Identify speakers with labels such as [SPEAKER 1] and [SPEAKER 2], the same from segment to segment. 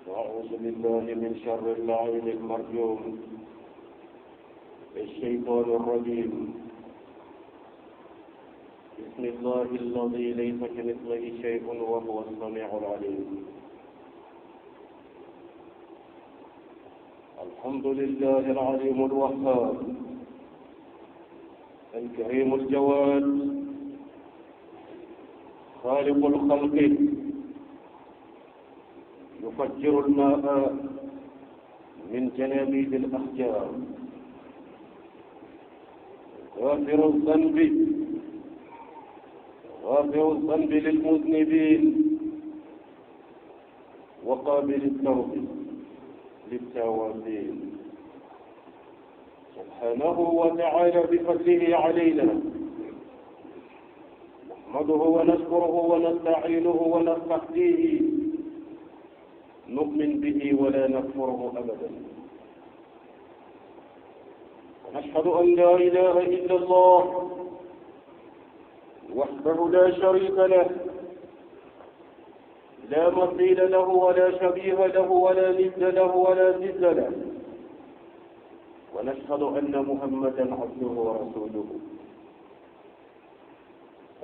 [SPEAKER 1] وأعوذ بالله من شر اللعين المرجوم الشيطان الرجيم. بسم الله الذي ليس كمثله شيء وهو السميع العليم. الحمد لله العليم الوهاب الكريم الجواد خالق الخلق، يفجر الماء من جنابيب الأحجار، غافر الذنب للمذنبين، وقابل التوب للتوابين، سبحانه وتعالى بفضله علينا نحمده ونشكره ونستعينه ونستهديه، نؤمن به ولا نكفره أبدا، ونشهد أن لا إله إلا الله وحده لا شريك له، لا مثيل له ولا شبيه له ولا ند له ولا ضد له، ونشهد أن محمدا عبده ورسوله.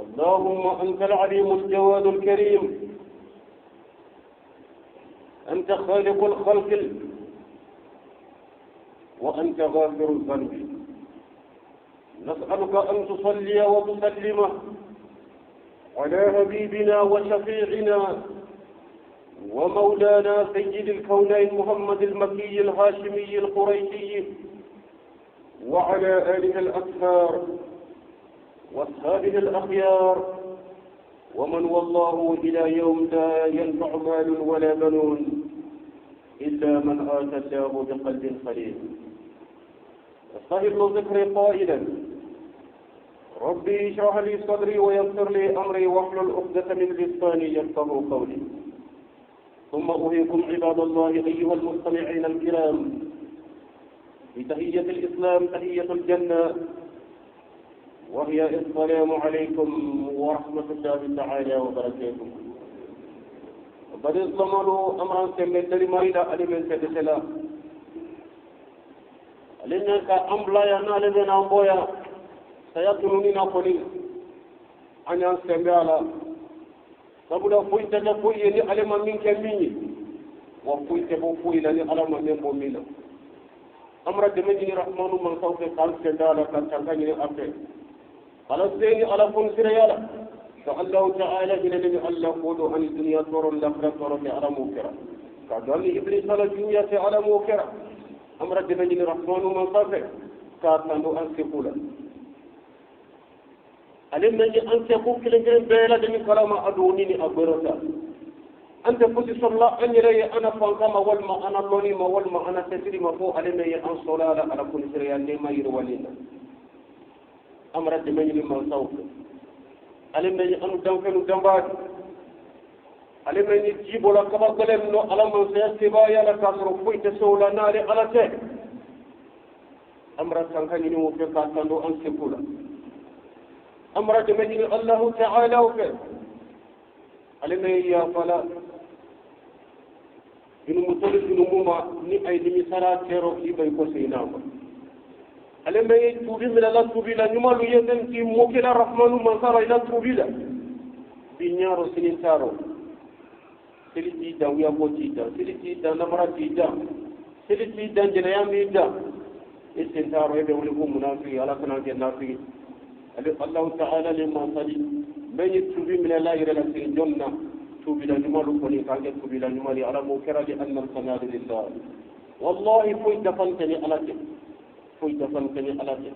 [SPEAKER 1] اللهم أنت العليم الجواد الكريم، أنت خالق الخلق وأنت غافر الذنب، نسألك أن تصلي وتسلم على حبيبنا وشفيعنا ومولانا سيد الكونين محمد المكي الهاشمي القريشي، وعلى آله الأطهار وأصحابه الأخيار، ومن والله إلى يوم لا ينفع مال ولا بنون إلا من آتى الله بقلب سليم. أستهل ذكري قائلا: ربي اشرح لي صدري ويسر لي أمري واحلل عقدة من لساني يفقهوا قولي. ثم أوصيكم عباد الله أيها المستمعين الكرام بتحية الإسلام، تحية الجنة، وهي السلام عليكم ورحمة الله تعالى وبركاته. وقد استمروا أمرا سميت لمريض ألمن سدسلا ألنك أملا ينال بنا أمبويا سيطلنين قليل أن ينسمع sabuda fuyi tata fuyi ni alema min ke minyi wa fuyi te bo fuyi la ni alama min bo mina amra de mejini rahmanu man sawfe kal se dala kan tangani ape ala seni ala kun sira yala fa Allah ta'ala ila ni Allah qulu an dunya turun lakhra turun ala mukira ka dali iblis ala dunya te ala mukira amra de mejini rahmanu man sawfe ka tando an sekula ألم نجي أنت يقول كل جرم بيلا دني كلام أدوني أبرتا أنت كنت صلى الله أني رأي أنا فانكما والما أنا لوني ما والما أنا تسري ما فوق ألم نجي أن صلاة على كل سريان لما يروالينا أمر الدمجل ما صوف ألم نجي أن دمفن دمبات ألم نجي جيب ولا كما قلم نو ألم سيسبا يلا كسر فوي تسولا نار على تك أمر السانكني نوفي كاسندو أن سكولا أمر جمجل الله تعالى وكذا ألم يا فلا إن مطلق نموما ني أي دمي سرا تيرو في بيكو سيناما ألم يتوبي من الله توبيلا نمالو يدن في موكلا الرحمن من صار إلى توبيلا بنيارو سنين تارو سلتي دا ويا موتي دا سلتي دا نمرتي دا سلتي دا جنيامي دا استنتارو يدولي منافي على كنان النافي الله تعالى لما صلي من يتوبي من الله إلى الجنة توبي لنمال كوني كان توبي لنمال على موكرة لأن القناة لله والله فوي دفنتني على تك فوي دفنتني على تك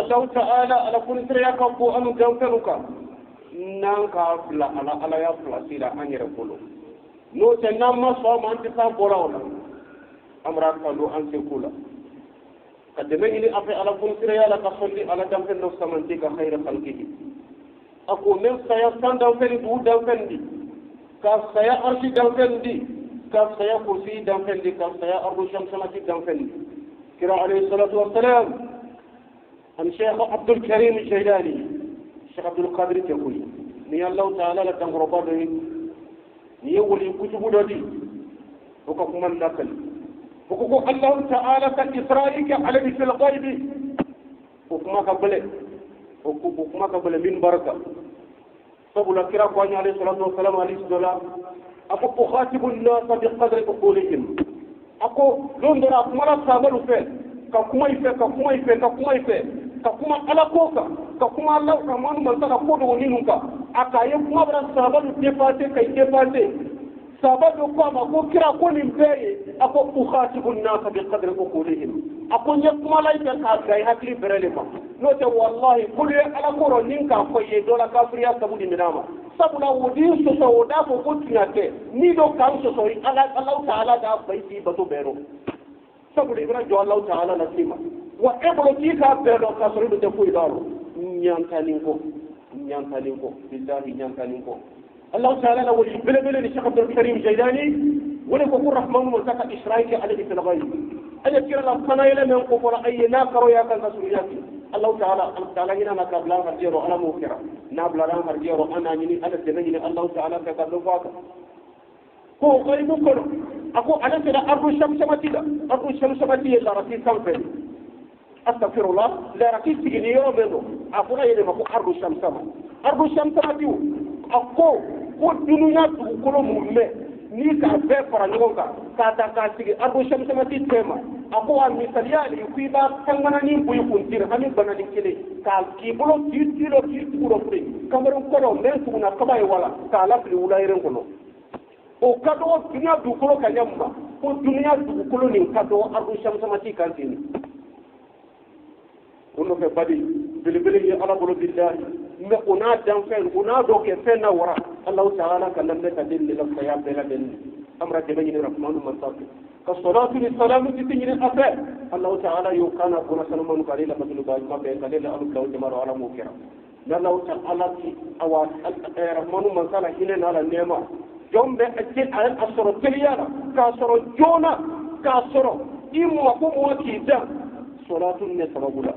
[SPEAKER 1] الله تعالى على كل سرياك أبو أنو جوكرك نانكا فلا على يفلا سيلا أن يرفلو نو تنام صوم أنت سابولا ولا أمرك لو أنت كولا قدمني أفي على كل سريا لك صلي على دمفن نفس منتك خير خلقه أقول من سيستان دمفن دو دمفن دي كاف سيا أرشي دمفن دي كاف سيا كرسي دمفن دي كاف سيا أرض شمسمتي دمفن دي كرا عليه الصلاة والسلام الشيخ عبد الكريم الجيلاني الشيخ عبد القادر تقول ني الله تعالى لك ربابه ني ولي كتب دي وكما النقل وكما الله تعالى كإسرائيل عليه في الغيب وكما قبل من بركة سبب الكرام عليه الصلاة والسلام عليه الصلاة أكو أخاطب الناس بقدر عقولهم أكو لون درا كما سامر فيه كما يفعل كما على كوكا كما الله كمان من ترى كود ونينوكا أكاي كما برا سامر دفاتي سبب كما أكو كرا كونين بيه أكو أخاطب الناس بقدر عقولهم أكو يكما لا يتكاي هكلي برلما نوتي والله كل على كورو نينكا فيه دولا كافريا سبودي مناما sabula wodi soso woda ko kutinate ni do kan soso Allah ta'ala da baiti bato bero sabula ibra jo Allah ta'ala la sima wa ebro tika bero ka sori de ko idaro nyankalinko billahi nyankalinko Allah ta'ala la wali bele ni Sheikh Abdul Karim Jailani wala ko rahman multaka israiki alayhi fil ghaib أنا كير الله كنا يلا من قفر أي ناقر يا كذا سورياتي الله تعالى هنا نكابلا مرجيرو أنا موكرا نابلا مرجيرو أنا يني أنا تنيني الله تعالى كذا فاك هو غير كله أكو أنا ترى أرض الشمس ما تيجي لا ركيز كمفل أستغفر الله لا ركيز تيجي يوم منه أقول يلي ما هو أرض الشمس ما تيجي أكو الدنيا كله مهمة ni ka be fara ɲɔgɔn kan ka ta ka sigi arbo shamsamati tema ako wa misaliyali ku ba tangana ni buyi kuntira hani bana di kele ka ki bolo ki tilo ki turo fure kamarun kono men tuguna kaba wala ka la fili ulayren kono o kado dunya du kolo ka nyamba ko dunya du kolo ni kado arbo shamsamati kan tini kono fe badi bilibili ya ala bolo billahi me ona dan fe ona do ke fe na wara Allah ta'ala kallam da dalil la ya bela den amra de bani rahmanu masafi ka salatu li salamu tinyini afa Allah ta'ala yukana kuna salman qalila badlu ba ma be qalila Allah jama'a ala mukira Allah ta'ala ki awa rahmanu masala hina ala nema jombe ajil al asro tiliyana ka soro jona ka soro imma ko mo ki da salatu ne sababula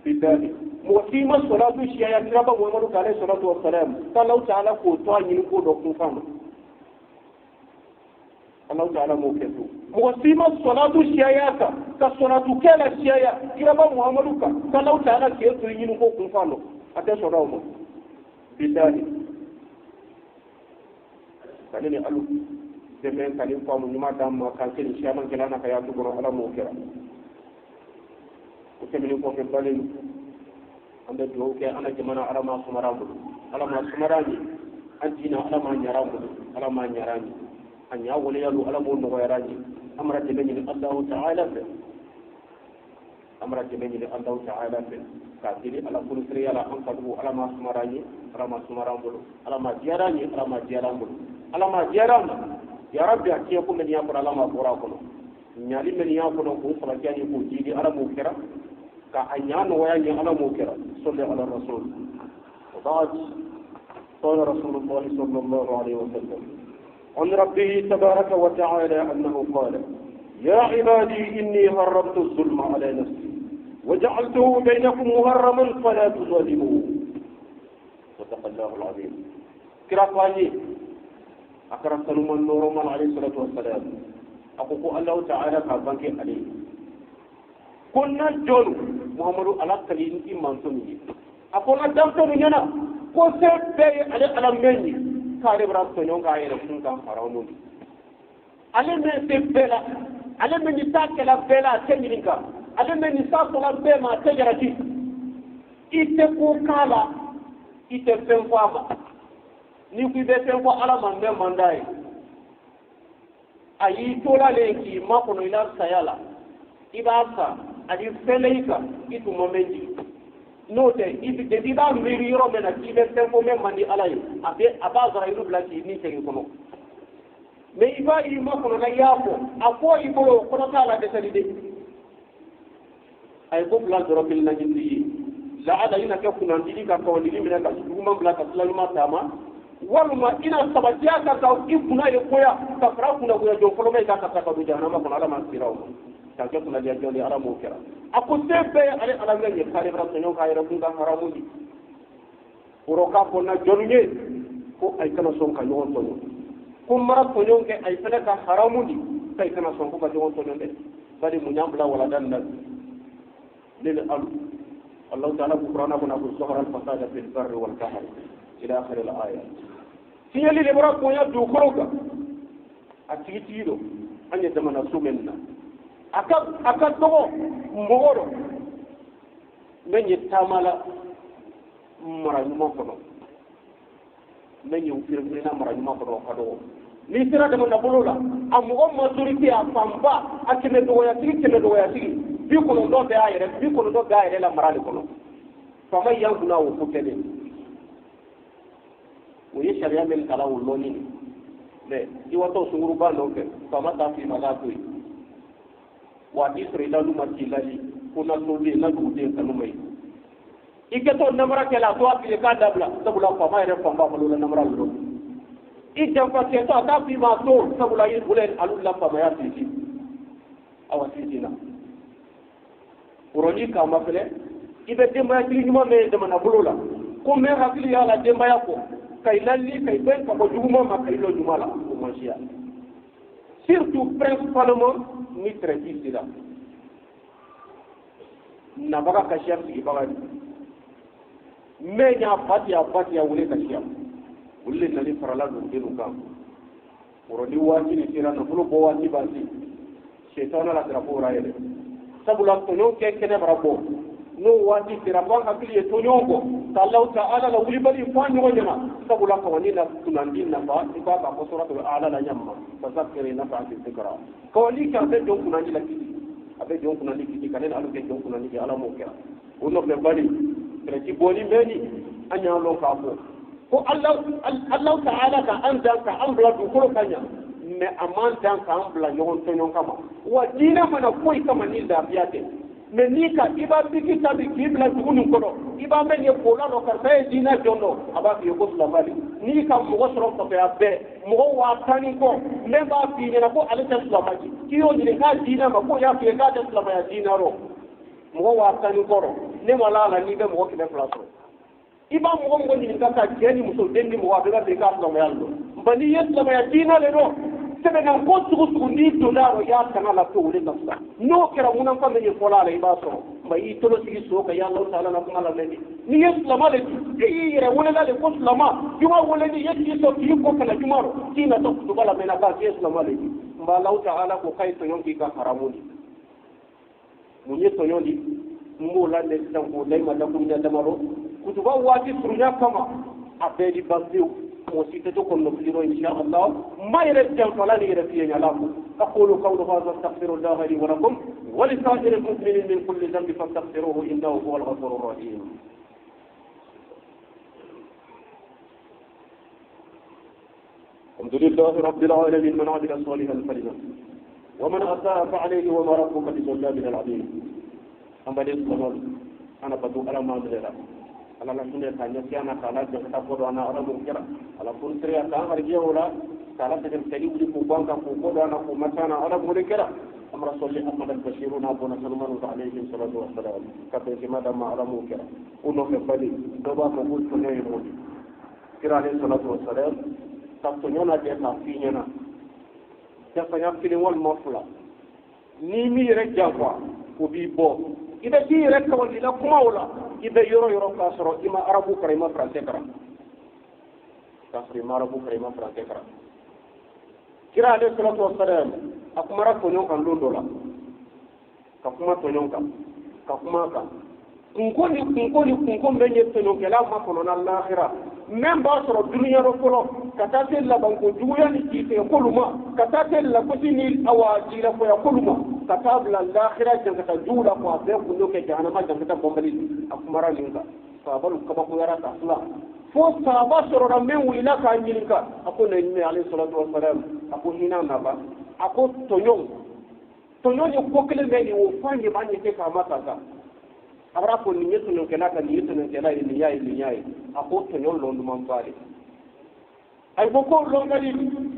[SPEAKER 1] billahi موسيما الصلاة الشيعة كرابا محمد عليه الصلاة والسلام قال الله تعالى فوتوا ينكو دوكو فاما الله تعالى موكتو موسيما الصلاة الشيعة كالصلاة كلا الشيعة كرابا محمد قال الله تعالى كيرتو ينكو فاما أتى صلاة بالله كاليني ألو جمعين كالين فاما نما دام كان كالين شاما كلانا كياتو برو على موكرا وكمين فوق البالين anda do ke ana jamana alama sumarambu alama sumarani anjina alama nyarambu alama nyarani anya wala yalu alama no yarani amra de bani Allah ta'ala fe amra de bani Allah ta'ala fe ka dili ala kun sri ala an kadu alama sumarani alama sumarambu alama jarani alama jarambu alama jaram ya rabbi akiya kun ni yakura alama qura kono nyali men yakura ko sabajani ko jidi alamu kira كأنيان ويعني على موكرة صلى على الرسول وبعد قال رسول الله صلى الله عليه وسلم عن ربه تبارك وتعالى أنه قال يا عبادي إني هرمت الظلم على نفسي وجعلته بينكم مهرما فلا تظلموا صدق الله العظيم كرافاني أكرم سلمان نورمان عليه الصلاة والسلام أقول الله تعالى كابانك عليه كنا جون محمد على كلين إيمان سمي أكون أدم ينا كوسف بي على ألمني كارب راس سنون كاير سون كام فراونون على من سبلا على من نساء كلا بلا تنينكا على من نساء كلا بما تجرتي إتكو كلا إتفهم فاما نيكي بفهم على من منداي أي تولا لينكي ما كنوا إلى سيالا ibasa adi feleika itu momenji note ibi de diba miri ro mena kibe tempo me mandi alay abe abaza iru blaki ni tegi kono me iba ima kono na yapo afo ibolo kono kala de salide ay ko bla do bil na jindi la ada ina ka kuna ndili ka ko ndili mena ka duma bla ka lalma tama waluma ina sabatia ka ta ibuna ile koya ka fra kuna ko jo kono me ka ka do jana ma kono ala ma siraw kake kuna dia joli ara mo kera ako sebe ale ala ngene kare bra sonyo ka ira kunga haramu di uro ka ko na jolnye ko ay kana son ka yon sonyo kumara tonyon ke ay fana ka haramuni kay kana son ko ka jongon tonyon de bari mu nyambla wala dan na lil al Allah ta'ala Qur'ana kuna ko zahara al fasada fil barri wal bahr ila akhir al aya tiyali le bara ko ya du koroka atigi do anya zamana sumenna aka togo mogoro menye tamala mara nyuma kono menye ufirina mara nyuma kono kado ni sira de na bolola amugo majority a pamba akene do ya tigi bi kono do be ayere bi kono do be ayere la mara le kono fama yangu na wo kutele wo ye sharia men kala wo loni le iwato sunguru ba no ke fama ta fi magatu wa israila lu makilali kuna tole na dude kanu mai iketo namara kala to afi ka dabla sabula fama ere fama balola namara lo ijampa keto ata fi ma to sabula yi bulen alulla fama ya tiji awasijina uroni ka mafele ibe demba tili nyuma me de mana bulula ko me hakili ya la demba yako kay lalli kay ben ko juguma ma kay lo jumala ko mansia surtout principalement ni traité sida na baka kashia sigi baka me nya patia wule kashia wule nali farala do dinu kam uroni wati ni sira na bulo bo wati basi shaytana la trapo raele sabula tonyo ke kene barabo no wati tirapan hakili tonyo Allah ta'ala la wuli bali fanyo wanyama sabula ko wani na tunandin na ba iba ka ko suratul a'la la nyamma fazakkiri nafa'ati dhikra ko ni ka be don kunani la kiti abe don kunani kiti kanen alu ke don kunani ala mo kera wono be bali reti boni meni anya lo ka ko Allah ta'ala ka anda ka ambla du ko kanya me amanta ka ambla nyon tonyo kama wa dina mana koi kama ni da biate me ni ka iba biki tabi kibla tunu kodo iba men ye pola no karta e dina jono aba ki ko slamali ni ka mo soro ko be abbe mo wa tani ko me ba fi ni na ko alita slamali kiyo ni ka dina ma ko ya fi ka da slamaya dina ro mo wa tani ko ro ne wala la ni be mo ki be plaso iba mo ngo ni ka jeni muso dendi mo wa be ka slamaya lo mbani yes slamaya dina le ro sebe na ko tugu ni dolaro ya kana la to wule nafsa no kera munan fa me fola la ibaso mai to lo sigi so ka ya Allah taala na kuma la lendi ni islama le ire wala la ko islama juma wala ni yati so ki ko kana jumaro kina to to bala mena ka islama le mba Allah taala ko kai to yonki ka haramuni munye to yondi mbo la le tanko le ma da ko ni da maro kutuba wati surunya kama abedi basio وسيتكم نفسروا إن شاء الله ما يرجع فلان يرفيه علىكم أقول قول هذا استغفر الله لي ولكم ولسائر المسلمين من كل ذنب فاستغفروه إنه هو الغفور الرحيم الحمد لله رب العالمين من عمل صالحا فلنفسه ومن أساء فعليه وما ربك بظلام العبيد أما الإسلام أنا بدو على ما أدري ala la sunne ta nyasiana kala jakata ko ana ara mo kera ala kun triya ta harje wala kala te dem tali wudi ko banka ko ana ko matana ara mo kera amra solli ahmad al bashirun abuna salman alayhi salatu wassalam ka te mada ma ara mo kera uno fe bali do ba ko ko ne mo kira alayhi salatu wassalam ta to nyona de ta fi nyona ta fa nya fili wal mafla ni mi rek jafa ko bi bo ida di rek ko ila kuma wala ibe yoro ka soro ima arabu kara ima français kara kasri marabu kara ima français kara kira alayhi salatu wassalam akumara tonyon kan londola ka kuma tonyon kan ka kuma kan kunko menye tonyon kala ma kono na l'akhira même ba soro dunya ro kolo kata tel la banko duya ni kite koluma kata tel la kotini awaji la ko ya koluma kata bla l'akhira jangata jula ko abe ko ke jahannama jangata bombali akumara linga sabal kaba ko yara ta sula fo saba soro na men wila ka nyilinka ako ne ni alayhi salatu wassalam ako hina na ba ako tonyon ko kele meni wo fanye banye te ka mata ka abra ko ni yetu no kena ka ni yetu no kena ni yayi ako tonyon lo ndum ambale ay boko lo ngali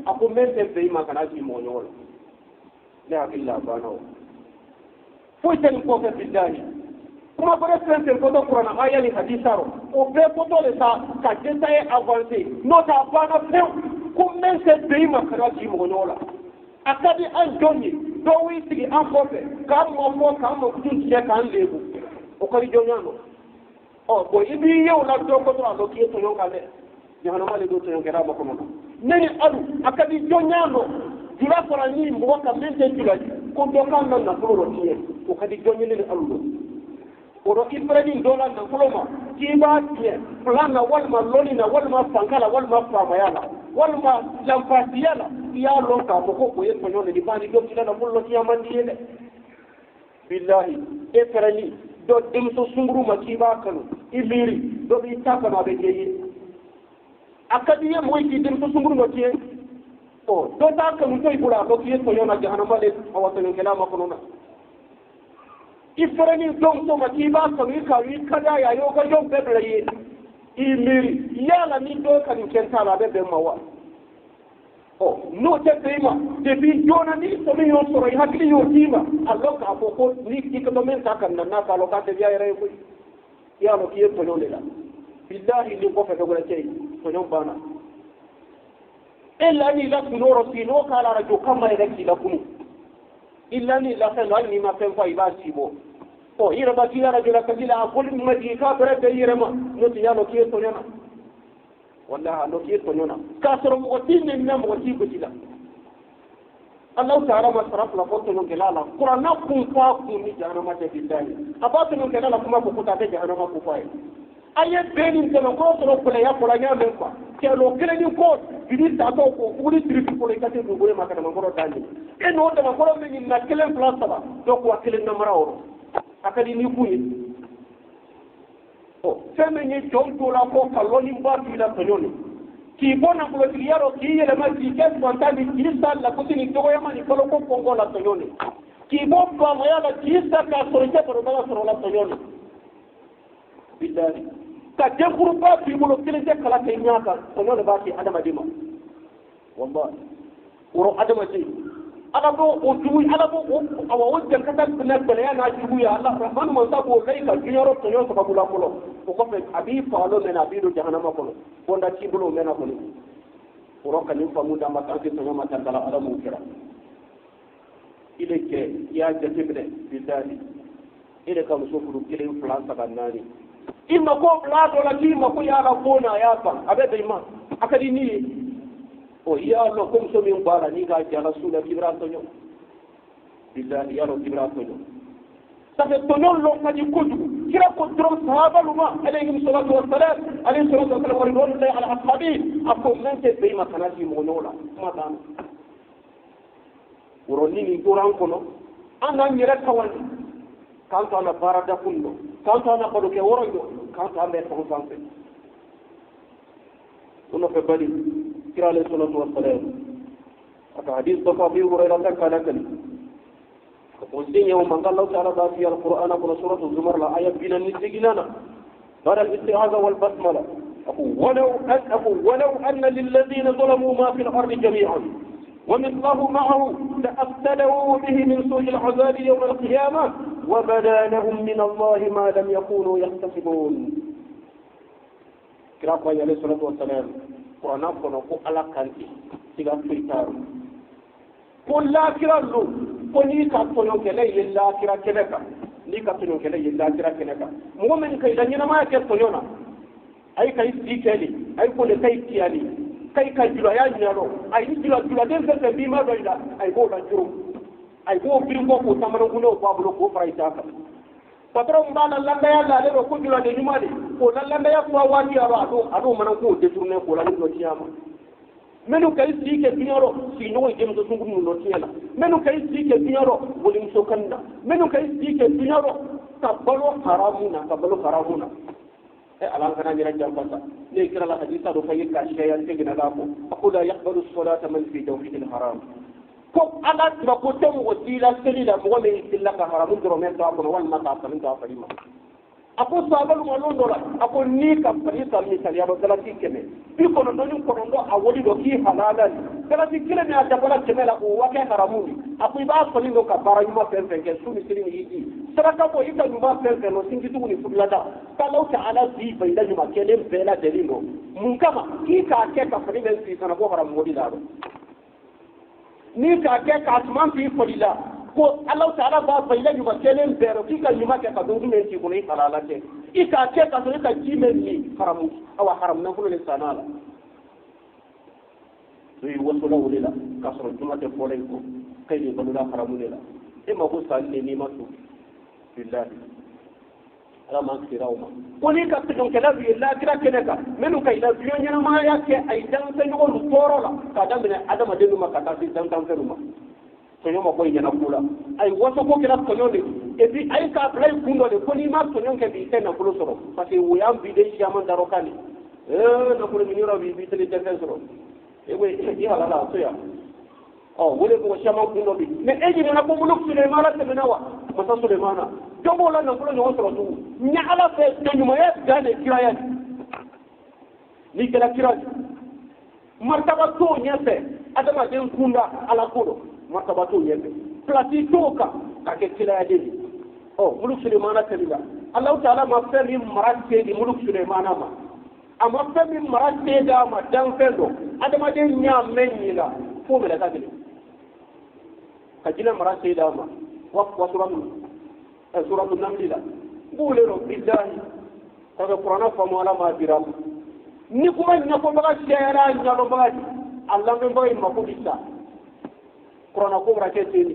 [SPEAKER 1] ako mente be ma kana ji mo nyol la illa bano fo ten ko fe billahi kuma bare sen ko do qur'an aya ni haditharo o be ko to le sa ka jeta e avancer no ta bana fe ko men se be ma kara ji mo nola akadi an jonni do wi tigi an fofe ka mo kutun tiya kan lebu o kari jonyano o bo ibi yew la do ko to alo ki to yon kale jahannama le do to yon kera ba ko no nani alu akadi jonyano jula fara ni mo ka men te jula ko do kan na ko tiye o kadi jonyele le alu oɗo ibrahim dolan nan fuloma kiba tiye plana walma lolina walma fankala walma famayala walma lamfatiyala iya lon ka ko ko yetto nyone di bani dom tilana mullo tiyamandi yele billahi e ferani do dem so sunguru ma kiba kanu imiri do bi taka ma be jeyi akadi ye moy ki dem so sunguru ma tiye o do ta kanu toy bula ko yetto nyona jahannama le awatano kelama kono na ifrani dom so ma kiba kanu ka wi kada ya yo ga jom bebre imiri yala ni do kanu kentala be be mawa o no te tema te bi jona ni so mi yo so hakli yo tima allo ka ko ni ki ko men ta kan na ka lo ka te ya ere ko ya lo ki to le la billahi ni ko fe ko la tay to nyom bana illa ni la kunoro sino kala rajo kama ila ki la kunu illa ni la fa ni ma fa fa iba sibo o ira ba kila rajo la kabila akul maji ka bere be ira ma no ti ya lo ki to nyana wallahi lo ki to nyana ka soro mo tin ni na mo ti ko tila Allah ta'ala ma saraf la foto no gelala qur'an kun fa kun ni jahannama ta billahi abatu no gelala kuma ko ta jahannama ku fa aye benin tano ko to ko ya ko la nya men kwa ke lo kele ni ko bidi ta to ko uri tri ko le kate do gore makana ngoro tani e no de ngoro men na kele place ba do ko kele na mara oro akadi ni kuyi o feme ni jom to la ko kaloni ba ti la tononi ki bona ko ti yaro ki yele ma ti ke ko tani ki sa la ko ni to ya mani ko ko pongo la tononi ki bo ba ma ya la ki sa ka so ke ko ba so la tononi billahi ka jekuru ba fi mulo kilise kala ke nyaka ko no ba ci adama dima wallahi woro adama ci ala bo o juwi ala bo awa o jan kata na bele ya na juwi ya allah rahman man sa bo kai ka jiyaro to yo ko bula ko ko fe abi falo men abi do jahannama ko bonda ci bulo men ko woro ka ni famu da ma ka ke to ma tan dala ala mu kira ile ke ya jatibre billahi ile ka muso furu kile plan sabanani imma ko lado la kima ko ya la kona ya fa abe ima akadi ni o ya lo kom so min bala ni ga ja rasul ibrahim tonyo billahi ya lo ibrahim tonyo sabe tonyo lo kadi kudu kira ko drum sahaba luma alayhi salatu wassalam alayhi salatu wassalam wa ridwanullahi ala ashabi ako men te be ma kana ji mo nola ma tan uroni ni duran kono anan yere kawani kanto ana barada kunno kanto ana ko ke worondo kanto ambe ko sanse uno fe bali kira alayhi salatu wassalam aka hadith da fi hurayra ta kana kan ko sin yawm man Allah ta'ala da fi alquran ko suratu zumar la ayat bina nisgilana bada al-isti'aza wal basmala ولو أن للذين ظلموا ما في الأرض جميعا ومثله معه لأفتدوا به من سوء العذاب يوم القيامة وبدا لهم من الله ما لم يكونوا يحتسبون كراكوا عليه الصلاة والسلام قرآن أفضل على كنتي سيغا فيتار قل لا كرالو قل نيكا تنوك لي لا كرا كنكا نيكا تنوك لي لا كرا كنكا مؤمن كي لنينا ما يكتنونا أي كي سيكالي أي كل كي كيالي kai ka jula ya nyaro ai jula den fe bi ma do ida ai go la juru ai go bi ko ko tamaro gulo ko abulo ko fara ita ka patron mbala landa ya la le ko jula de nyuma de ko landa ya ko wani ya ado manan ko de tourner ko la no tiyama menu kai sike tinyoro si no e dem so sungu no tiyala menu kai sike tinyoro wolim so kanda menu kai sike tinyoro tabalo haramuna alan kana jira jambata ne kira la hadisa do fayi ka shi ya ce gina lako aqula yaqbalu as-salata man fi tawhid al-haram ko ala ba ko tan wasila salila mo me illa ka haramun do men ta ko wal mata kan ta farima ako sabal mo non dola ako ni ka fari sa mi saliya do dala ti keme bi ko no don ko ndo a wodi do ki halalan dala ti kile me a dabala keme la ko wa ke haramun ako ba ko ni do ka bara yuma fen fen ke suni silini yi saraka ko ita nyuma fɛn fɛn no singi tuguni furulata k'Alahu Ta'ala bi bayila ɲuman kelen bɛɛ lajɛlen no mun kama k'i k'a kɛ ka fani bɛ sigi kana bɔ karamɔgɔ la ni k'a kɛ k'a tuma f'i fɔli la ko Alahu Ta'ala b'a bayila ɲuman kelen bɛɛ no k'i ka ɲuman kɛ ka dɔn min t'i kɔnɔ i halala tɛ i k'a kɛ ka sɔrɔ i ka ji mɛn min haramu awa haram nafolo le sanna la so i wasola o de la k'a sɔrɔ juma tɛ fɔla i kɔ k'i de balola haramu de la e ma ko sanni de n'i ma to billahi ala man kira o ma ko ni ka tɛgɛ kɛlɛ bi la kira kɛnɛ kan minnu ka ila biyo ɲɛnamaya kɛ a ye danfɛn ɲɔgɔn tɔɔrɔ la k'a daminɛ adamadenw ma ka taa se dantanfɛnw ma tɔɲɔ ma ko i ɲɛna ko la a ye waso ko kɛra tɔɲɔ de et puis a ye k'a bila i kun dɔ de ko n'i ma tɔɲɔ kɛ bi i tɛ nafolo sɔrɔ parce que o y'an bi de siyaman darɔ kan de nafolo ɲini yɔrɔ bi tɛle tɛ fɛn sɔrɔ e ko i halala a to yan wele ko siyaman kun dɔ bi mais e ɲinɛna ko muluk Sulemana tɛmɛna wa masa Sulemana dɔ b'o la nafolo ɲɔgɔn sɔrɔ tugun ɲɛ ala fɛ tɔɲumanya dan de kiraya n'i kɛra kira martaba t'o ɲɛfɛ adamaden kunda ala ko dɔ martaba t'o ɲɛfɛ place t'o kan ka kɛ kirayaden ye muluk Sulemana tɛmɛna Alahu Ta'ala ma fɛn min mara se di muluk Sulemana ma a ma fɛn min mara se d'a ma danfɛn dɔ adamaden ɲa mɛn ɲina fo mɛlɛ ka gɛlɛn ka jinɛ mara se d'a ma wa suratu namli la b'ule ro billahi ka Qur'ana faamu ala ma dira ni kuma ɲɛfɔbaga sɛra ɲalɔbaga a lamɛnbaga yi mako bi sa Qur'ana ko bɛra kɛ ten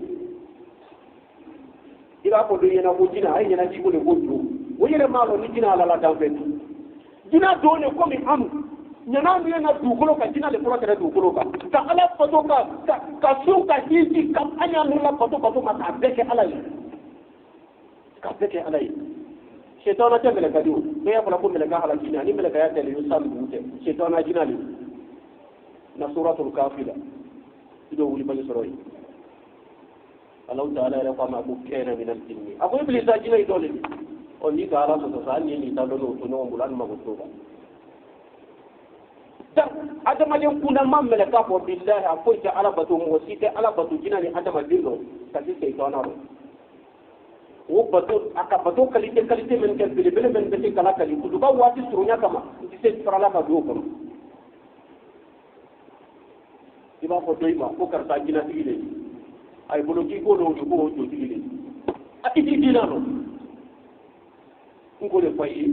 [SPEAKER 1] i b'a fɔ dɔ ɲɛna ko jinɛ a ye ɲɛna ji ko de ko jo o yɛrɛ m'a dɔn ni jinɛ alala danfɛn jinɛ don de komi anu ɲana min na dugukolo kan jinɛ de fɔlɔ kɛra dugukolo kan ka ala bato ka sun ka hinsi ka an y'a nula bato ma k'a bɛɛ kɛ ala ye k'a bɛɛ kɛ ala ye shetana tɛ mɛlɛka di o ne y'a fɔla ko mɛlɛka hala jinɛ ni mɛlɛkaya tɛ le sa dugu tɛ shetana jinɛ le na suratul kafi la i bɛ wuli bali sɔrɔ yen Alahu Ta'ala yɛrɛ ko a ma ko kɛnɛ min jinni a ko ibilisa jinɛ dɔ le n'i ka ala sɔsɔ sa hali ni ta dɔn o to ɲɔgɔn bolo hali mago t'o la adamaden kunda ma mɛlɛka fɔ billahi a foyi tɛ ala bato mɔgɔ si tɛ ala bato jinɛ ni adamaden dɔ ka se seyitana rɔ o bato a ka bato qualité min kɛ belebele min bɛ se kala kali kutuba waati surunya kama n tɛ se farala ka don o kɔnɔ i b'a fɔ dɔ i ma ko karisa jinɛtigi de a ye bolo k'i ko dɔw de ko o jotigi de a i t'i diinɛ dɔn n ko de fɔ i ye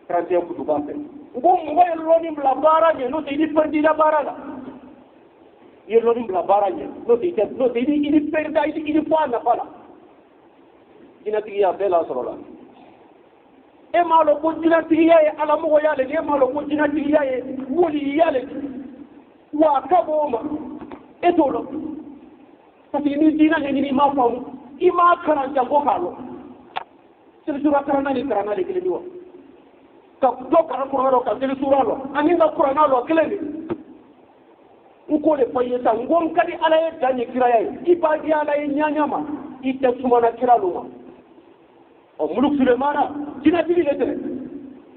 [SPEAKER 1] 31 kutuba fɛ n ko mɔgɔ ye lɔnni bila baara ɲɛ n'o tɛ i ni pɛrdira baara la i ye lɔnni bila baara ɲɛ n'o tɛ i ni pɛrida i ni fɔ a nafa la jinɛtigiya bɛɛ la sɔrɔ la e m'a dɔn ko jinɛtigiya ye alamɔgɔya le e m'a dɔn ko jinɛtigiya ye waliya le wa a ka bɔ o ma e t'o dɔn parce que ni diinɛ ɲɛɲini i m'a faamu i m'a kalan janko k'a dɔn selisura karanna ni karanna de kelen ye wa ka dɔ kalan kuranna dɔ ka selisura lɔ ani ka kuranna lɔ kelen de n k'o de fɔ i ye sa n ko n ka di ala ye dan ye kiraya ye i b'a di ala ye ɲaɲa ma i tɛ sumana kira lo ma muluk Sulemana jinɛtigi le tɛ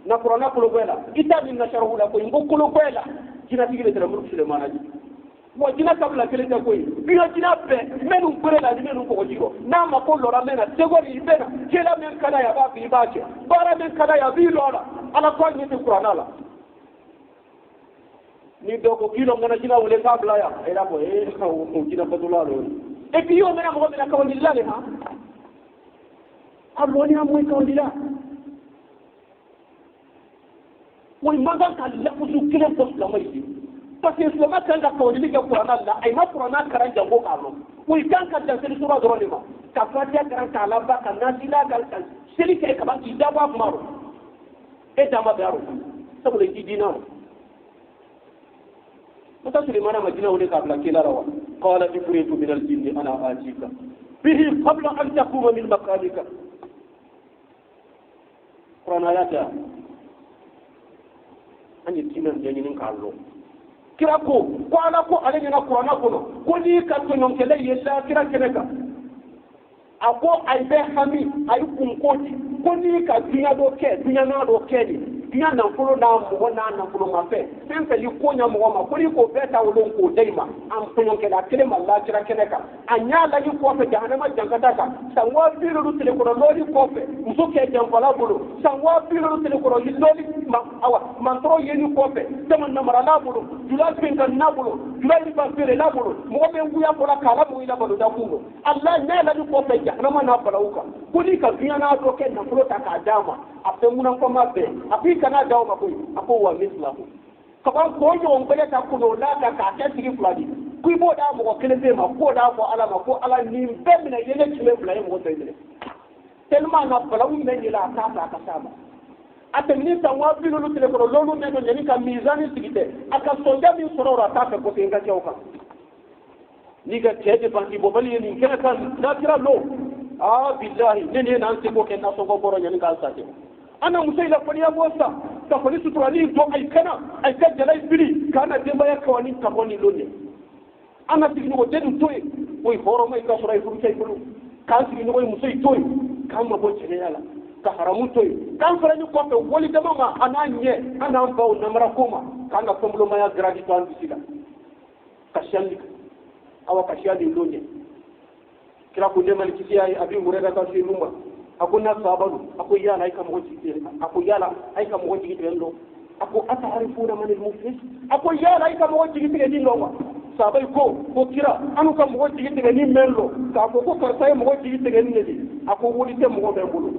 [SPEAKER 1] na kuranna kolokɔɛ la i t'a min na sarahu la koyi n ko kolokɔɛ la jinɛtigi le tɛ muluk Sulemana ji wa jinɛ kabila kelen tɛ koyi i ka jinɛ bɛɛ minnu bere la ni minnu kɔgɔji kɔ n'a ma ko lɔra mɛn na segori i bɛ na kela min ka d'a ye a b'a fɛ i b'a kɛ baara min ka d'a ye a b'i lɔ la ala ko a ɲɛ tɛ kuranna la ni dɔ ko k'i lɔ ŋana jinɛ wele k'a bila yan a yɛrɛ fɔ o jinɛ batola lo et puis y'o mɛna mɔgɔ min na kawandila de ma a lɔni a mɔyi kawandila wa i man kan ka lakusu kelen fɔ silamɛ ye parce que silamɛ kan ka kawandili kɛ kuranna la a ma kuranna kalan janko k'a lɔn wa i kan ka dan selisura dɔrɔn de ma ka fatiha kalan k'a laban ka nasila ka seli kɛ kaban k'i dabɔ a kuma rɔ e dama bɛ a rɔ sabula i t'i diinɛ rɔ masa Sulemana ma jinɛ wele k'a bila kela la wa qala ifritu min al-jinni ana atika bihi qabla an taquma min maqamika Qur'ana ayata an yi diinɛ de ɲini k'a lɔn kira ko ala ko ale ɲɛna Qur'ana kɔnɔ ko n'i ka tɔɲɔnkɛlɛ ye kira kɛnɛ kan a ko a bɛ hami a ye kunko di ko n'i ka dunya dɔ kɛ dunya dɔ kɛ de diɲɛ nafolo n'a mɔgɔ n'a nafolo ma fɛn fɛn fɛn ni ko ɲɛ mɔgɔ ma ko ni k'o bɛɛ ta wolon k'o da i ma an kɔɲɔkɛla kelen ma lakira kɛnɛ kan a ɲ'a lagi kɔfɛ jahanama jankata kan san 50 tile kɔnɔ lɔɔri kɔfɛ muso kɛ janfala bolo san 50 tile kɔnɔ lɔɔri mantɔrɔ yeli kɔfɛ dama namara n'a bolo jula finka n'a bolo jula riba feere n'a bolo mɔgɔ bɛ wuya fɔla k'a la mɔgɔ i la balo da kun don Allah ɲ'a lagi kɔfɛ jahanama n'a balawu kan ko ni ka diɲɛ n'a dɔ kɛ nafolo ta k'a d'a ma a fɛn munafama bɛɛ a ko i kana d'aw ma koyi a ko wa mislahu kaban ko ɲɔgɔn gbɛlɛ ta kuno n'a ta k'a kɛ sigi fila di ko i b'o d'a mɔgɔ kelen bɛ ma k'o d'a fɔ ala ma ko ala nin bɛɛ minɛ yele kile fila ye mɔgɔ bɛɛ minɛ tellement na balawu bɛ yɛlɛ a t'a fɛ a ka s'a ma a tɛmɛni san 50 tile kɔnɔ lolu bɛ don yanni ka mizani sigi tɛ a ka sonja min sɔrɔ o a t'a fɛ côté n ka cɛw kan n'i ka cɛ dépense bɔbali ye nin kɛnɛ kan n'a kɛra lo billahi ne ni n'an se k'o kɛ nasɔngɔ bɔrɔ yanni k'an sa cɛ ana muso in la fɔliya b'o sa ka fɔli suturali to ay kana ay ka jalai biri kana denbaya kawani ka bɔ ni lonne ana sigi ɲɔgɔn den to ye o ye hɔrɔma i ka sɔrɔ a ye furu cɛ i bolo k'an sigi ɲɔgɔn ye muso i to ye k'an mabɔ cɛnɛya la ka haramu to ye k'an fara ɲɔgɔn kɔfɛ wali dama ma a n'a ɲɛ an n'an baw namara ko ma k'an ka fɛnbolomaya garadi to an disi la ka siyali awa ka siyali lonne kira ko ndemal kisiya abi hurera ka fi lumba ako na sabaru ako yala ay kam woti ako yala ay kam woti gidendo ako ataarifuna man al-muflis ako yala ay kam woti gidendo wa sabai ko kira anu kam woti gidendo ni mello ka ko ko say mo woti gidendo ni ako wodi te mo be bulu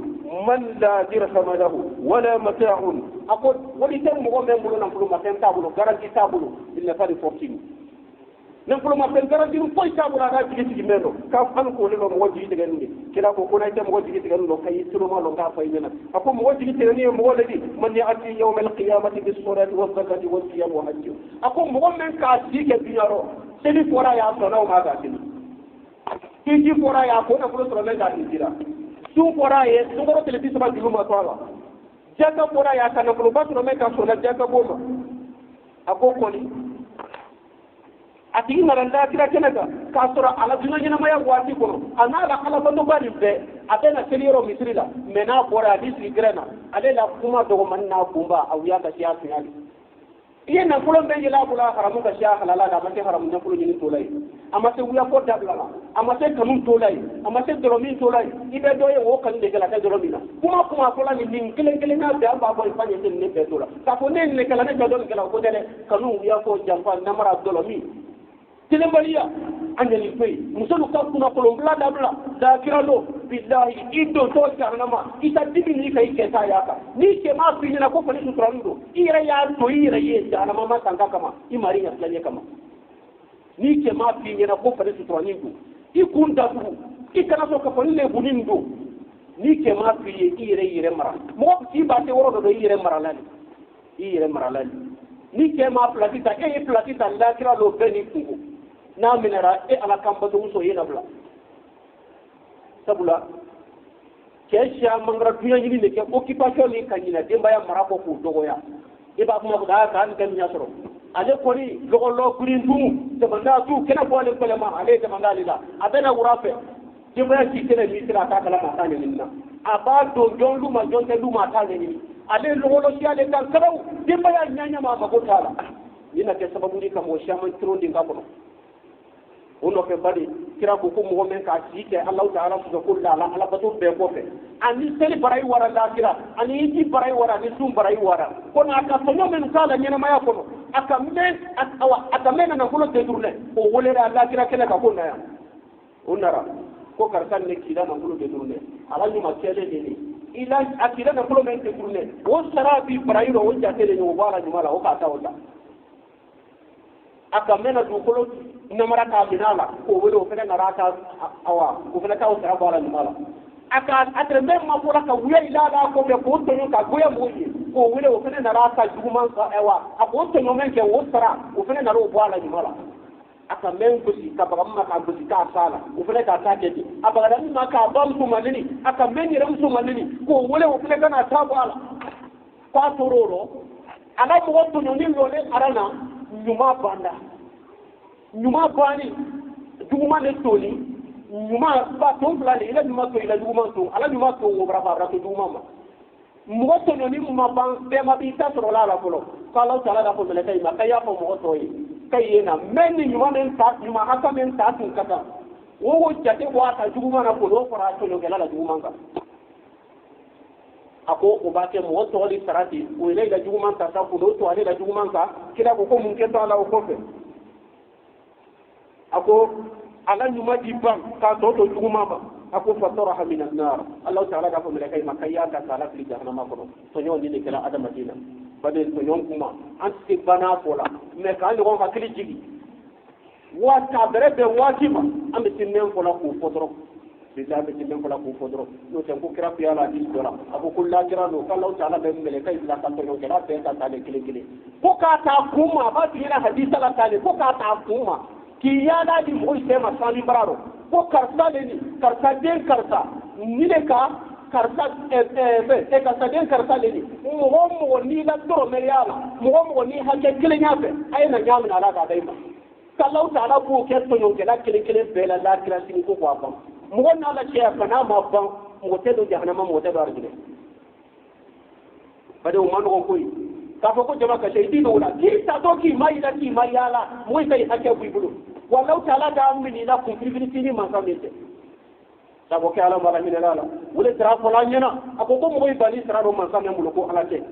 [SPEAKER 1] man la dirham lahu wala mata'un ako wodi te mo be bulu nan bulu ma ten tabulo garanti tabulo illa fali fortini nan fulo ma fen garanti foy tabula ga jigi melo ka an ko le mo wajigi de gandi kila ko ko na te mo wajigi de gandi kay tiro ma lo ga fay mena ako mo wajigi te ni mo wala di man ya'ti yawm al-qiyamati bis surati wa zakati wa siyam wa hajj ako mo men ka dige biaro seli fora ya so na ma ga tin ti fora ya ko na fulo so le ga dira su fora ye su ko tele ti sama dilu ma to ala jaga fora ya kana fulo ba so me ka so na jaga boma ako ko ni atigi naranda kira kenaka ka sɔrɔ ala duna ɲɛnamaya waati kɔnɔ a n'a la ala bandoba nin bɛɛ a bɛ na seli yɔrɔ misiri la mɛ n'a bɔra a bɛ sigi gɛrɛ na ale la kuma dɔgɔmani n'a kunba a wuya ka siya fiɲali i ye nafolo bɛɛ yɛlɛ a bolo a haramu ka siya halala la a ma se haramu nafolo ɲini to la ye a ma se wuya ko dabila la a ma se kanu to la ye a ma se dɔlɔmin to la ye i bɛ dɔ ye o kanu de kɛ la kɛ dɔlɔ min na kuma fɔla nin kelen kelen n'a bɛɛ an b'a fɔ i fa ɲɛ tɛ nin bɛɛ to la k'a fɔ ne ye nin kɛla ne bɛ dɔ nin kɛla o ko tɛ dɛ kanu wuya ko janfa namara dɔlɔmin tilembaliya anyali fei musolu ka kuna kolomla dabla da kiralo billahi ido to jarnama ita dibi ni kai ke ta yaka ni ke ma fi na ko fani sutrando ire ya to ire ye jarnama ma tanga kama imari ya planye kama ni ke ma fi na ko fani sutrando ikunda tu ikana so ka fani le bunindo ni ke ma fi ire mara mo ki ba te woro do ire mara lani ni ke ma platita platita la kiralo beni kungo n'a minɛra ala kan bamuso ye nabila sabula cɛ siya mangara dunya ɲini de kɛ occupation ni ka ɲinɛ denbaya mara kɔ k'u dɔgɔya i b'a kuma fɔ k'an kɛ ɲɛ sɔrɔ ale kɔni lɔgɔlɔ gurintu jamana tu kɛnɛ bɔ ale kɛlɛ ma ale ye jamana ale la a bɛna wura fɛ denbaya si kɛnɛ min sera a t'a kala ma t'a ɲɛɲini na a b'a don jɔn lu ma jɔn tɛ lu ma a t'a ɲɛɲini ale lɔgɔlɔ si ale kan kalaw denbaya ɲaɲa ma a mago t'a la ni na kɛ sababu di ka mɔgɔ caman tiron din ka kɔnɔ o nɔfɛ bari kira ko ko mɔgɔ min k'a si kɛ Alahu Taala sɔsɔ ko la ala bato bɛɛ kɔfɛ ani seli barayi wara lakira ani iji barayi wara ani sun barayi wara ko n'a ka tɔɲɔ min k'a la ɲɛnamaya kɔnɔ a ka mɛn nafolo détourné o welela lakira kɛnɛ kan ko na yan o nara ko karisa ne k'i la nafolo détourné ala ɲuman kɛlen de ni a k'i la nafolo min détourné o sara bi barayi la o jate de ye o b'a la ɲuman la o k'a ta o ta a ka mɛn na dugukolo namara k'a minɛ a la k'o wele o fana nana ka o fana ka o sara bɔ a la ɲuman la a tɛrɛ mɛn ma fɔra ka wuya i la k'a kɔfɛ k'o tɔɲɔ ka goya mɔgɔw ye k'o wele o fana nana ka juguman a k'o tɔɲɔ min kɛ o sara o fana nana o bɔ a la ɲuman la a ka mɛn gosi ka baga ma k'a gosi k'a sa la o fana k'a ta kɛ ten a bagada min ma k'a ba muso ma neni a ka mɛn yɛrɛ muso ma neni k'o wele o fana kana ta bɔ a la k'a tora o rɔ a la mɔgɔ tɔɲɔni lɔlen ara na ɲuman banda ɲuman bani juguman de toli ɲuman ba ton fila de ila ɲuman to ila juguman to ala ɲuman to wo bara bara to juguman ma moto no ni ma ban be ma bi ta soro la folo ko Allah ta'ala da ko mele kay ma kay ya ko moto yi kay yena men ni nyuma men ta nyuma haka men ta tun kata wo jate wa ta juguma na ko do fara to no gela la juguma ka ako o ba ke mo to li sarati o ile da juguma ta ta ko do to ale da juguma ka kila ko mun ke to ala o ko fe ako ala nyuma di ban ka to juguma ba ako fataraha min an-nar Allah ta'ala da ko mele kay makaya ka sala fi jahannama ko to nyon ni kala adama dina bade to nyon kuma an ti bana fola me ka ni ko hakili jigi wa ta bere be wajiba am ti men fola ko fotoro bila be ti men fola ko fotoro no tan ko kira piala di dola ako kullu kira no Allah ta'ala be mele kay la ka to nyon kala be ka tale kile kile ko ka ta kuma ba ti na hadisa la tale ko ka ta kuma ki ya da di mo ise ma sani bararo ko karsa le ni karsa den karsa ni de ka karsa karsa den karsa le ni mo ni la doro me yala mo ni hakke kile nyafe ay na nyam na la ga dai ma kallahu ta'ala ko ke to yo ke la kile kile be la la kira sini ko kwa ban mo na la che fa na ma ban mo te do jahannama mo te do arjine bade o man ko koy ka fa ko jama ka shaydi do la ki ta to ki mai la ki mai yala mo kai hakke bu bulu wallahu ta'ala da amini la kun fini man samete sabo ke ala mala minela la wala tra fola nyana ako ko mo bali tra do man samme mulo ko ala te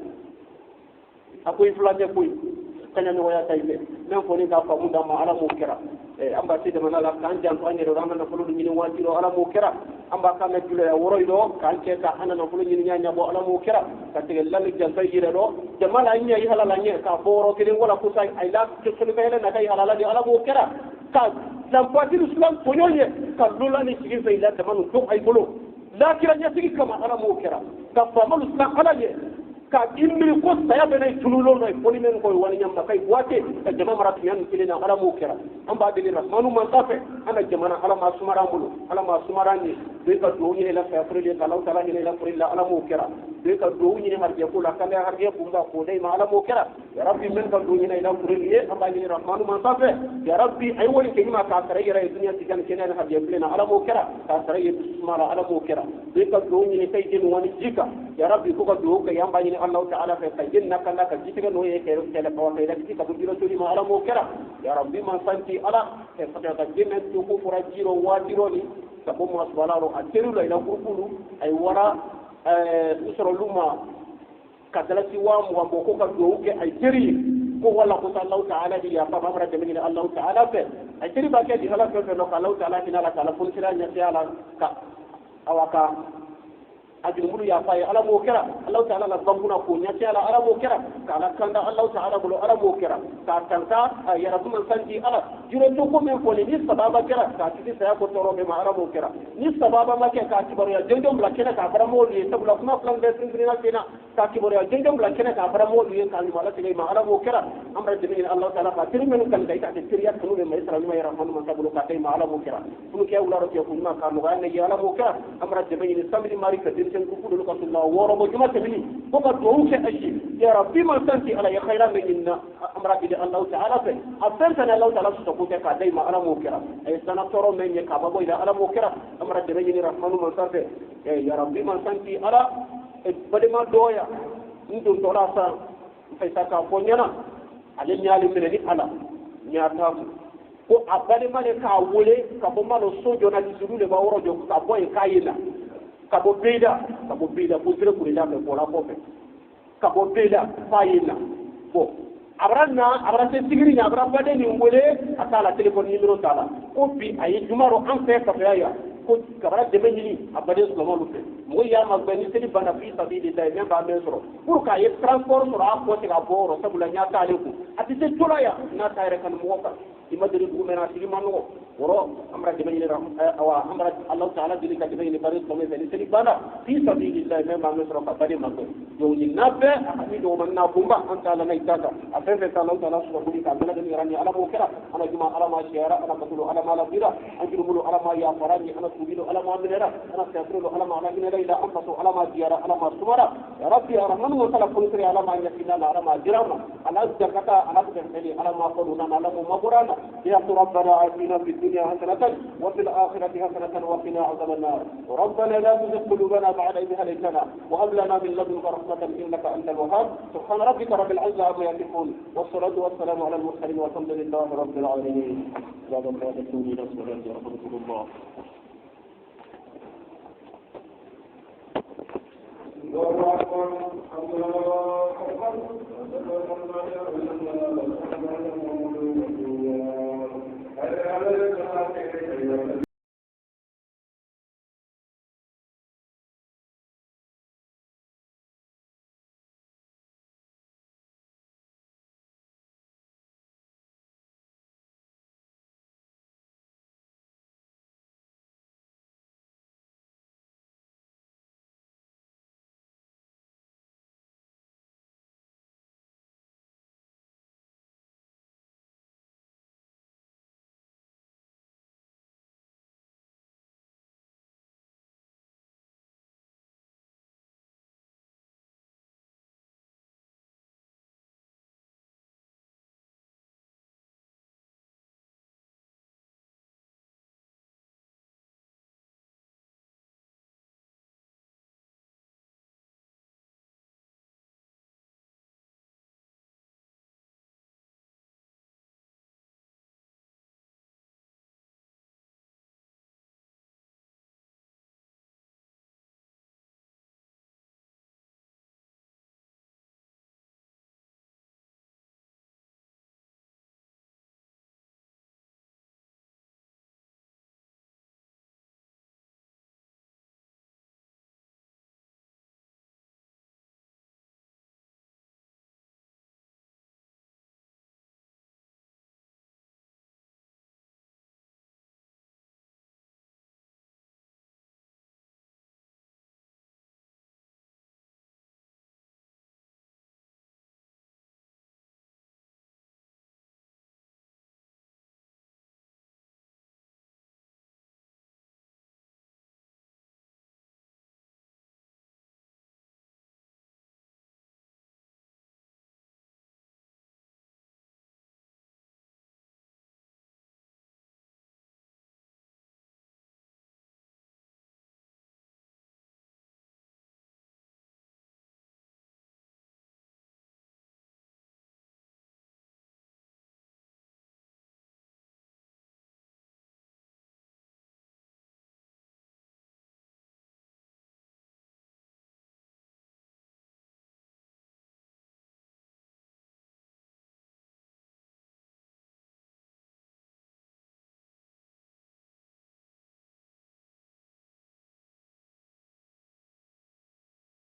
[SPEAKER 1] ako inflate koy kanya no ya taybe men ko ni ka fa munda ma ala mo kera amba ti de manala kan jan to anyero ramana fulu ni wati do ala mo kera amba ka me dule woro do kan ke ka hanana fulu ni nyanya bo ala mo kera ka te lal jan tayire do jamala nya yi halala nya ka boro ke wala ko sai ay la ke ko be na kay halala di ala mo kera ka lampati islam tonyoye ka lula ni sigi sai la tamanu to ay bolo la kira nya sigi kama ala mo kera ka fa mal islam ala ye ka immi ko saya be nay tululo no foni men ko wani nyamba kay wate ka jama marat yan kilina ala mo kera amba be ni rahmanu man tafe ana jamana ala ma sumara mulu ala ma sumara ni be ka do ni la fa fure ka law tala ni la fure la ala mo kera be ka do ni har je ko la kala har je ko ko dai ma ala mo kera ya rabbi men ka do ni la fure ni amba ni rahmanu man tafe ya rabbi ay woni ke ma ka tare yara dunya tikan kenen har je plena ala mo kera ka tare sumara ala mo kera be ka do ni tay din wani jika ya rabbi ko ka do ka yamba ni Allah ta'ala fa tajinna kana ka jitiga no ye kero tele ko fa ila jika bujiro tuli ma ala mo kera ya rabbi man santi ala e fata ka jinna to ko fura jiro watiro ni ka bo mo asbalaro ateru la ila kurkulu ay wara usro luma ka dalati wa mo ko ka do ke ay jeri ko wala ko Allah ta'ala di ya fa mabra de min Allah ta'ala fa ay jeri ba ke di hala ko no Allah ta'ala kina la ta'ala kun sira nya ala ka awaka ajin mulu ya faye ala mo kera Allah ta'ala la bambuna ko nya ala ala mo kera kala kanda Allah ta'ala bulo ala mo kera ka kanta ya rabbul sanji ala jure to ko men ko ni sababa kera ka ti sa ko toro be ma ala mo kera ni sababa ma ke ka ti baro ya jendom la kena ka bara mo ni tabula kuma plan be sindrina kena ka ti baro ya jendom la kena ka bara mo ni ka ni mala ti ma ala mo kera amra de Allah ta'ala ka ti men kan dai ta ti riya ko be ma isra ni ma rahman man tabulu ka dai ma ala mo kera kun ke ula ro ke kun ma ka no ga ne ya ala mo kera amra de ni samri mari ka din ko kudu ko Allah woro bo juma tabini ko ka do ke ashi ya rabbi man santi ala ya khairan min inna amra bi Allah ta'ala fa afanta Allah ta'ala su ko ka dai ma ala mo kira ay sana toro men ya ka babo ila ala mo kira amra de ni rahmanu man santi ya rabbi man santi ala bade ma doya ndum to la sa fay sa ka ko nyana ale nyaali min ni ala nyaata ko abade ma le ka wole ka bo ma lo sojo na disuru le ba woro jo ka boy kayina kabo beda ko sire ko ila ko la ko fe kabo beda fayina bo abran se sigiri nya abran bade ni ngole atala telephone numéro tala ko bi ay jumaro an fe ka ya ko kabara de benini abade so mo lu fe mo ya ma bani seli bana fi sabilillah men ba men soro pour ka ye transport soro a ko te ga boro sabula nya tale ko ati se tola ya na tayre kan mo ka imadri du mena sili mano woro amra de benini awa amra Allah ta'ala dili ka de benini bari ko me seli bana fi sabilillah men ba men soro ka bade ma ko yo ni nabe ami do man na kumba anta la nay tata afefe ta Allah ta'ala so ko ka bana de rani ala mo kera ana juma ala ma shiara ana batulu ala ma la bira anjiru mulu ala ma ya farani ana tubilu ala ma minera ana sayfulu ala ma ala minera إلى أنفسه على ما ديارا على ما سمرا يا ربي أرحمن وصلا كنتري على ما يكفينا على ما جرانا على الزكاة على الزكاة على ما قلنا على ما برانا يا ربنا آتنا في الدنيا حسنة وفي الآخرة حسنة وقنا عذاب النار وربنا لا تزغ قلوبنا بعد إذ هديتنا وهب لنا من لدنك رحمة إنك أنت الوهاب سبحان ربك رب العزة عما يصفون والصلاة والسلام على المرسلين والحمد لله رب العالمين. بعد الله تكوني نصر رحمة الله. الله أكبر الله أكبر